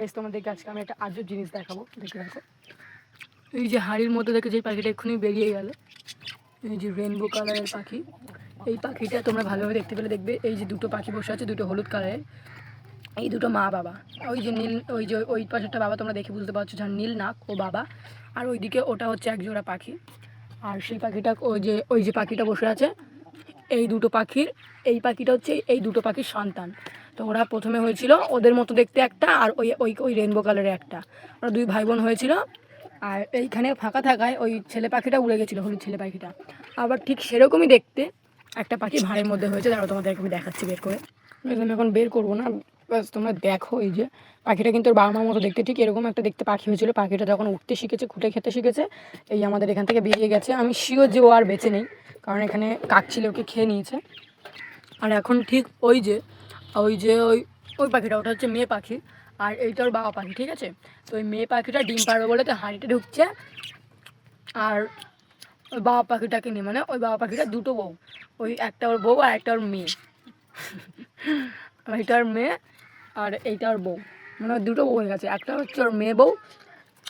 Guys তোমাদেরকে আজকে আমি একটা আজব জিনিস দেখাবো, দেখে রাখো। এই যে হাড়ির মতো দেখে যে পাখিটা এক্ষুনি বেরিয়ে গেল, এই যে রেনবো কালারের পাখি। এই পাখিটা তোমরা ভালোভাবে দেখতে পেলে দেখবে এই যে দুটো পাখি বসে আছে, দুটো হলুদ কালারের, এই দুটো মা বাবা। ওই যে নীল, ওই যে ওই পাশেরটা বাবা তোমরা দেখে বুঝতে পারছো, যার নীল নাক ও বাবা, আর ওইদিকে ওটা হচ্ছে এক জোড়া পাখি। আর সেই পাখিটা ওই যে পাখিটা বসে আছে, এই দুটো পাখির, এই পাখিটা হচ্ছে এই দুটো পাখির সন্তান। তো ওরা প্রথমে হয়েছিল ওদের মতো দেখতে একটা, আর ওই ওই ওই রেনবো কালারের একটা, ওরা দুই ভাই বোন হয়েছিল। আর এইখানে ফাঁকা থাকায় ওই ছেলে পাখিটা উড়ে গেছিলো, হলুদ ছেলে পাখিটা। আবার ঠিক সেরকমই দেখতে একটা পাখি ভাঁড়ের মধ্যে হয়েছে, তারপর তোমাদেরকে আমি দেখাচ্ছি বের করে। আমি এখন বের করবো না, ব্যাস তোমরা দেখো। এই যে পাখিটা কিন্তু ওর বাবা মার মতো দেখতে, ঠিক এরকম একটা দেখতে পাখি হয়েছিল। পাখিটা যখন উঠতে শিখেছে, খুঁটে খেতে শিখেছে, এই আমাদের এখান থেকে বেরিয়ে গেছে। আমি শিওর যে ও আর বেঁচে নেই, কারণ এখানে কাক ছিল, ওকে খেয়ে নিয়েছে। আর এখন ঠিক ওই যে ওই যে ওই ওই পাখিটা, ওটা হচ্ছে মেয়ে পাখি, আর এইটা ওর বাবা পাখি, ঠিক আছে। তো ওই মেয়ে পাখিটা ডিম পাড়বে বলে তো হাঁড়িতে ঢুকছে। আর ওই বাবা পাখিটাকে নিয়ে, মানে ওই বাবা পাখিটা দুটো বউ, ওই একটা ওর বউ আর একটা ওর মেয়ে। এইটা ওর মেয়ে আর এইটা ওর বউ, মানে ওর দুটো বউ হয়ে গেছে। একটা হচ্ছে ওর মেয়ে বউ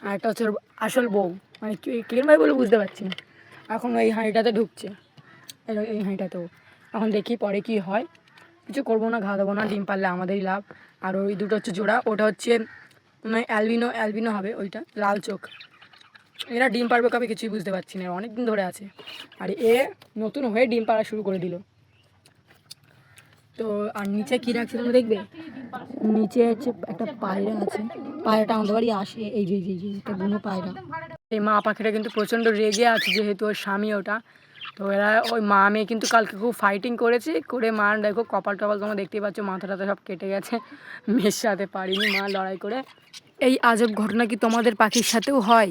আর একটা হচ্ছে ওর আসল বউ, মানে কিরম ভাই বলে বুঝতে পারছি না। এখন ওই হাঁড়িটাতে ঢুকছে, এই হাঁড়িটাতেও। এখন দেখি পরে কি হয়, কিছু করবো না, ঘা দেবো না, ডিম পারলে আমাদেরই লাভ। আর ওই দুটো হচ্ছে জোড়া, ওটা হচ্ছে মানে অ্যালবিনো অ্যালবিনো হবে, ওইটা লাল চোখ। এরা ডিম পারবে কবে কিছুই বুঝতে পারছি না, অনেক দিন ধরে আছে। আর এ নতুন হয়ে ডিম পাড়া শুরু করে দিল। তো আর নিচে কী রাখছে তোমরা দেখবে, নিচে হচ্ছে একটা পায়রা আছে। পায়রাটা আমাদের বাড়ি আসে, এই যে একটা বুনো পায়রা। এই মা পাখিটা কিন্তু প্রচণ্ড রেগে আছে, যেহেতু ওর স্বামী ওটা। তো এরা ওই মা মেয়ে কিন্তু কালকে খুব ফাইটিং করেছে, করে মার দেখো কপাল টপাল তোমরা দেখতেই পাচ্ছ, মাথা টাথা সব কেটে গেছে। মেয়ের সাথে পারিনি মা লড়াই করে। এই আজব ঘটনা কি তোমাদের পাখির সাথেও হয়?